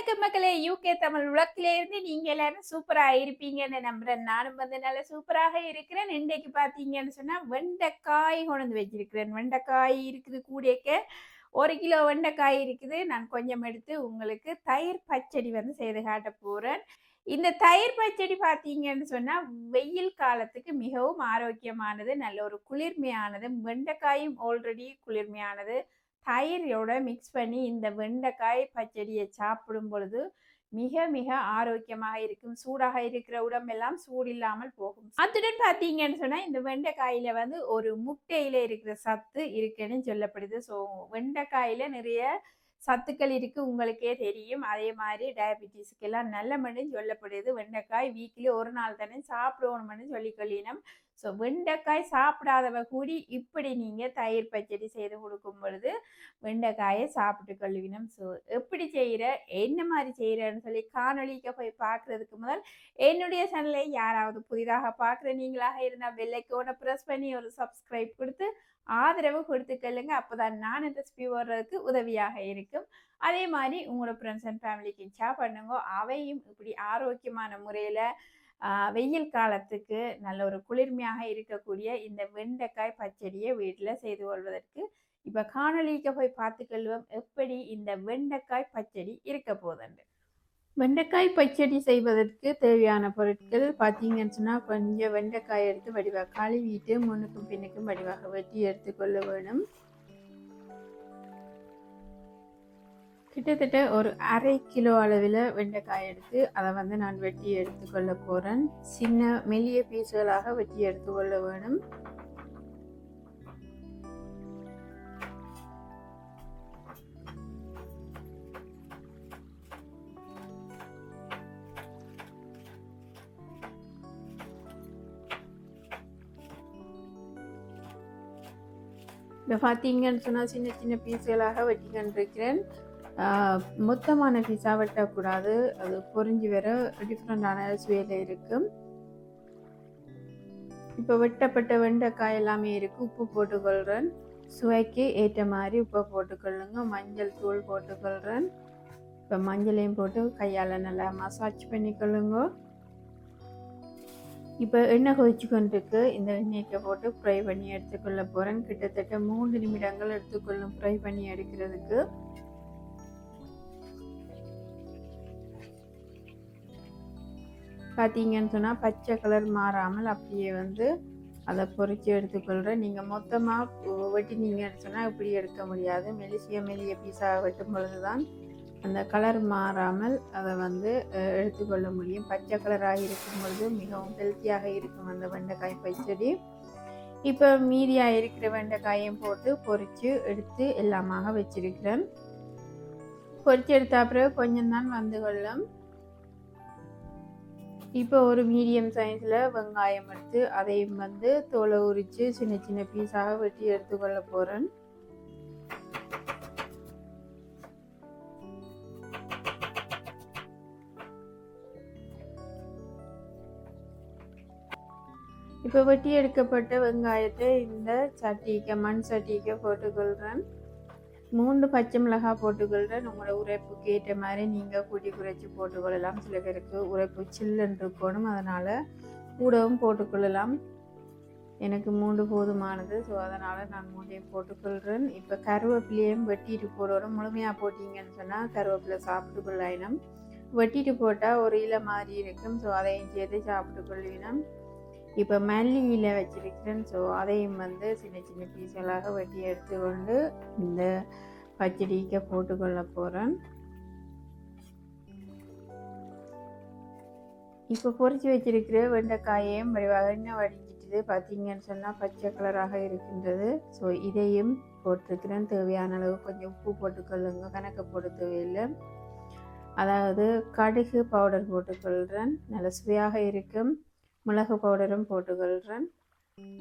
வணக்கம் மக்களே! யூகே தமிழ் உலகிலேருந்து நீங்க எல்லாரும் சூப்பரா இருப்பீங்கன்னு நம்புறேன். நானும் வந்து நல்ல சூப்பராக இருக்கிறேன். இன்றைக்கு பார்த்தீங்கன்னு சொன்னா, வெண்டைக்காய் கொண்டு வச்சிருக்கிறேன். வெண்டைக்காய் இருக்குது கூடேக்க 1 கிலோ வெண்டைக்காய் இருக்குது. நான் கொஞ்சம் எடுத்து உங்களுக்கு தயிர் பச்சடி வந்து செய்து காட்டப் போறேன். இந்த தயிர் பச்சடி பார்த்தீங்கன்னு சொன்னா, வெயில் காலத்துக்கு மிகவும் ஆரோக்கியமானது. நல்ல ஒரு குளிர்மையானது. வெண்டைக்காயும் ஆல்ரெடி குளிர்மையானது. தயிரோட மிக்ஸ் பண்ணி இந்த வெண்டைக்காய் பச்சடியை சாப்பிடும் பொழுது மிக மிக ஆரோக்கியமாக இருக்கும். சூடாக இருக்கிற உடம்பெல்லாம் சூடு இல்லாமல் போகும். அத்துடன் பார்த்தீங்கன்னு சொன்னா இந்த வெண்டைக்காயில வந்து ஒரு முட்டையில இருக்கிற சத்து இருக்குன்னு சொல்லப்படுது. ஸோ வெண்டைக்காயில நிறைய சத்துக்கள் இருக்கு உங்களுக்கே தெரியும். அதே மாதிரி டயபிட்டிஸ்க்கு எல்லாம் நல்ல சொல்லப்படுது. வெண்டைக்காய் வீக்லி ஒரு நாள் தானே சாப்பிடணும்னு சொல்லிக்கொள்ளினோம். ஸோ வெண்டைக்காய் சாப்பிடாதவ கூடி இப்படி நீங்க தயிர் பச்சடி செய்து கொடுக்கும் பொழுது வெண்டைக்காயை சாப்பிட்டு கொள்வினோம். ஸோ எப்படி செய்கிற என்ன மாதிரி செய்கிறேன்னு சொல்லி காணொலிக்கு போய் பார்க்குறதுக்கு முதல் என்னுடைய சேனலை யாராவது புதிதாக பார்க்குற நீங்களாக இருந்தால் பெல்லைக்கோனை ப்ரெஸ் பண்ணி ஒரு சப்ஸ்கிரைப் கொடுத்து ஆதரவு கொடுத்துக்கொள்ளுங்க. அப்போதான் நான் ரெசிபி வர்றதுக்கு உதவியாக இருக்கும். அதே மாதிரி உங்களோட ஃப்ரெண்ட்ஸ் அண்ட் ஃபேமிலிக்கு ஷேர் பண்ணுங்க. அவையும் இப்படி ஆரோக்கியமான முறையில் வெயில் காலத்துக்கு நல்ல ஒரு குளிர்மையாக இருக்கக்கூடிய இந்த வெண்டைக்காய் பச்சடியை வீட்டில் செய்து கொள்வதற்கு இப்போ காணொலிக்கு போய் பார்த்துக்கொள்வோம் எப்படி இந்த வெண்டைக்காய் பச்சடி இருக்க போகுதுன்னு. வெண்டைக்காய் பச்சடி செய்வதற்கு தேவையான பொருட்கள் பார்த்தீங்கன்னு சொன்னால், கொஞ்சம் வெண்டைக்காய் எடுத்து வடிவாக கழுவிட்டு முன்னுக்கும் பின்னுக்கும் வடிவாக வெட்டி எடுத்துக்கொள்ள வேணும். கிட்டத்தட்ட ஒரு 1/2 கிலோ அளவில் வெண்டைக்காய் எடுத்து அதை வந்து நான் வெட்டி எடுத்துக்கொள்ள போகிறேன். சின்ன மெல்லிய பீஸுகளாக வெட்டி எடுத்துக்கொள்ள வேணும். இப்போ பார்த்தீங்கன்னு சொன்னால் சின்ன சின்ன பீஸுகளாக வெட்டி கொண்டிருக்கிறேன். மொத்தமான பீஸாக வெட்டக்கூடாது, அது பொரிஞ்சு வர டிஃப்ரெண்டான சுவையில் இருக்கும். இப்போ வெட்டப்பட்ட வெண்டைக்காய் எல்லாமே இருக்குது. உப்பு போட்டுக்கொள்கிறேன். சுவைக்கு ஏற்ற மாதிரி உப்பை போட்டுக்கொள்ளுங்க. மஞ்சள் தூள் போட்டுக்கொள்கிறேன். இப்போ மஞ்சளையும் போட்டு கையால் நல்லா மசாஜ் பண்ணிக்கொள்ளுங்க. இப்போ எண்ணெய் கொதிச்சு கொண்டிருக்கு. இந்த எண்ணெய்க்கு போட்டு ஃப்ரை பண்ணி எடுத்துக்கொள்ள போகிறேன். கிட்டத்தட்ட 3 நிமிடங்கள் எடுத்துக்கொள்ளும் ஃப்ரை பண்ணி எடுக்கிறதுக்கு. பார்த்தீங்கன்னு சொன்னால் பச்சை கலர் மாறாமல் அப்படியே வந்து அதை பொரித்து எடுத்துக்கொள்கிறேன். நீங்கள் மொத்தமாக வெட்டினீங்கன்னு சொன்னால் இப்படி எடுக்க முடியாது. மெல்லிய பீஸாக வெட்டும் பொழுது தான் அந்த கலர் மாறாமல் அதை வந்து எடுத்துக்கொள்ள முடியும். பச்சை கலராக இருக்கும் பொழுது மிகவும் ஹெல்த்தியாக இருக்கும் அந்த வெண்டைக்காய் பச்சடி. இப்போ மீதியாக இருக்கிற வெண்டைக்காயும் போட்டு பொரித்து எடுத்து எல்லாமாக வச்சிருக்கிறேன். பொரித்து எடுத்த அப்புறம் கொஞ்சம் தான் வந்து கொள்ளும். இப்போ ஒரு மீடியம் சைஸில் வெங்காயம் எடுத்து அதையும் வந்து தோலை உரித்து சின்ன சின்ன பீஸாக வெட்டி எடுத்துக்கொள்ள போகிறேன். இப்போ வெட்டி எடுக்கப்பட்ட வெங்காயத்தை இந்த மண் சட்டிக்கு போட்டுக்கொள்கிறேன். 3 பச்சை மிளகாய் போட்டுக்கொள்கிறேன். உங்களோட உரைப்புக்கு ஏற்ற மாதிரி நீங்கள் கூட்டி குறைச்சி போட்டுக்கொள்ளலாம். சில பேருக்கு உரைப்பு சில்லுன்னு இருக்கணும், அதனால் கூடவும் போட்டுக்கொள்ளலாம். எனக்கு 3 போதுமானது. ஸோ அதனால் நான் 3ஐயும் போட்டுக்கொள்கிறேன். இப்போ கருவேப்பிலையும் வெட்டிட்டு போடணும். முழுமையாக போட்டிங்கன்னு சொன்னால் கருவேப்பிலை சாப்பிட்டு கொள்ளாயினம். வெட்டிட்டு போட்டால் ஒரு இலை மாதிரி இருக்கும். ஸோ அதையும் சேர்த்து சாப்பிட்டு கொள்வினம். இப்போ மல்லியில் வச்சிருக்கிறேன். ஸோ அதையும் வந்து சின்ன சின்ன பீஸ்களாக வெட்டி எடுத்துக்கொண்டு இந்த பச்சடிக்கு போட்டுக்கொள்ள போகிறேன். இப்போ பொரிச்சு வச்சிருக்கிற வெண்டைக்காயையும் வடிவாக எண்ணெய் வடிஞ்சிட்டு பார்த்தீங்கன்னு சொன்னால் பச்சை கலராக இருக்கின்றது. ஸோ இதையும் போட்டிருக்கிறேன். தேவையான அளவு கொஞ்சம் உப்பு போட்டுக்கொள்ளுங்க, கணக்கு போட தேவையில்லை. அதாவது கடுகு பவுடர் போட்டுக்கொள்கிறேன், நல்ல சுவையாக இருக்கும். மிளகு பவுடரும் போட்டுக்கொள்கிறேன்.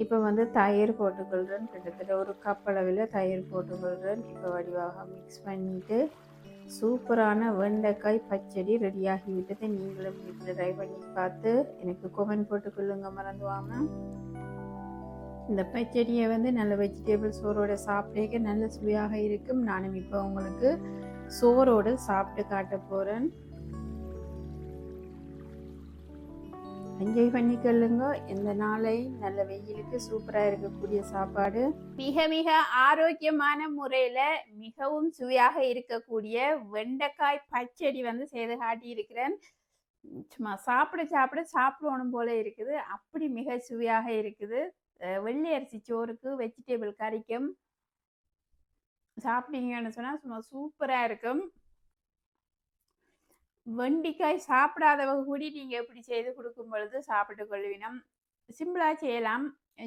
இப்போ வந்து தயிர் போட்டுக்கொள்கிறேன். கிட்டத்தட்ட ஒரு கப் அளவில் தயிர் போட்டுக்கொள்கிறேன். இப்போ வடிவாக மிக்ஸ் பண்ணிவிட்டு சூப்பரான வெண்டைக்காய் பச்சடி ரெடியாகி விட்டது. நீங்களும் வீட்டில் ட்ரை பண்ணி பார்த்து எனக்கு கமெண்ட் போட்டுக்கொள்ளுங்க மறந்துவாமல். இந்த பச்சடியை வந்து நல்ல வெஜிடபிள் சோறோட சாப்பிட்றதுக்கு நல்ல சுவையாக இருக்கும். நானும் இப்போ உங்களுக்கு சோறோடு சாப்பிட்டு காட்ட போகிறேன். என்ஜாய் பண்ணிக்கொள்ளுங்க. இந்த நாளை நல்ல வெயிலுக்கு சூப்பராக இருக்கக்கூடிய சாப்பாடு, மிக மிக ஆரோக்கியமான முறையில் மிகவும் சுவையாக இருக்கக்கூடிய வெண்டைக்காய் பச்சடி செய்து காட்டி இருக்கிறேன். சும்மா சாப்பிட சாப்பிட சாப்பிடணும் போல இருக்குது. அப்படி மிக சுவையாக இருக்குது. வெள்ளை அரிசி சோறுக்கு வெஜிடபிள் கறிக்கும் சாப்பிட்டீங்கன்னு சொன்னால் சும்மா சூப்பராக இருக்கும். வெண்டிக்காய் சாப்பிடாதவங்க கூட நீங்கள் எப்படி செய்து கொடுக்கும் பொழுது சாப்பிட்டு கொள்வினம். சிம்பிளாக செய்யலாம்.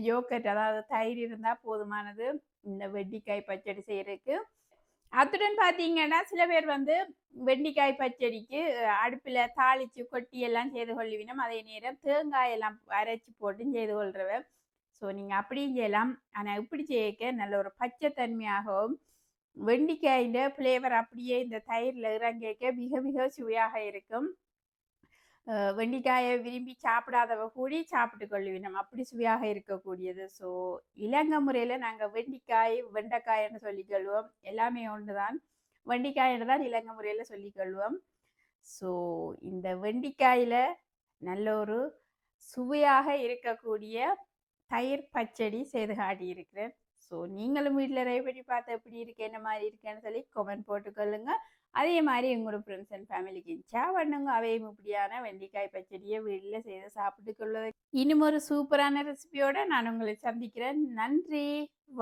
யோகட் அதாவது தயிர் இருந்தால் போதுமானது இந்த வெண்டிக்காய் பச்சடி செய்கிறதுக்கு. அத்துடன் பார்த்தீங்கன்னா சில பேர் வெண்டிக்காய் பச்சடிக்கு அடுப்பில் தாளித்து கொட்டி எல்லாம் செய்து கொள்வினம். அதே நேரம் தேங்காய் எல்லாம் அரைச்சி போட்டு செய்து கொள்றவ. ஸோ நீங்கள் அப்படியும் செய்யலாம். ஆனால் இப்படி செய்ய நல்ல ஒரு பச்சை தன்மையாகவும் வெண்டிக்காயின் ஃப்ளேவர் அப்படியே இந்த தயிரில் இறங்கிக்க மிக மிக சுவையாக இருக்கும். வெண்டிக்காயை விரும்பி சாப்பிடாதவ கூடி சாப்பிட்டு கொள்ளுவினம். அப்படி சுவையாக இருக்கக்கூடியது. ஸோ இலங்கை முறையில் நாங்கள் வெண்டைக்காய்ன்னு சொல்லிக்கொள்வோம். எல்லாமே ஒன்று தான். வெண்டிக்காய்ன்னு தான் இலங்கை முறையில் சொல்லிக்கொள்வோம். ஸோ இந்த வெண்டிக்காயில் நல்ல ஒரு சுவையாக இருக்கக்கூடிய தயிர் பச்சடி செய்து காட்டியிருக்கிறேன். ஸோ நீங்களும் வீட்டில் ட்ரை பண்ணி பார்த்து எப்படி இருக்கு, என்ன மாதிரி இருக்குன்னு சொல்லி கமெண்ட் போட்டுக்கொள்ளுங்க. அதே மாதிரி உங்களோட ஃப்ரெண்ட்ஸ் அண்ட் ஃபேமிலிக்கு ஷேர் பண்ணுங்க. அவையும் இப்படியான வெண்டிக்காய் பச்சடியை வீட்டில் செய்து சாப்பிட்டு கொள்வது. இன்னும் ஒரு சூப்பரான ரெசிபியோட நான் உங்களை சந்திக்கிறேன். நன்றி,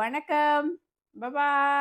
வணக்கம், பபாய்.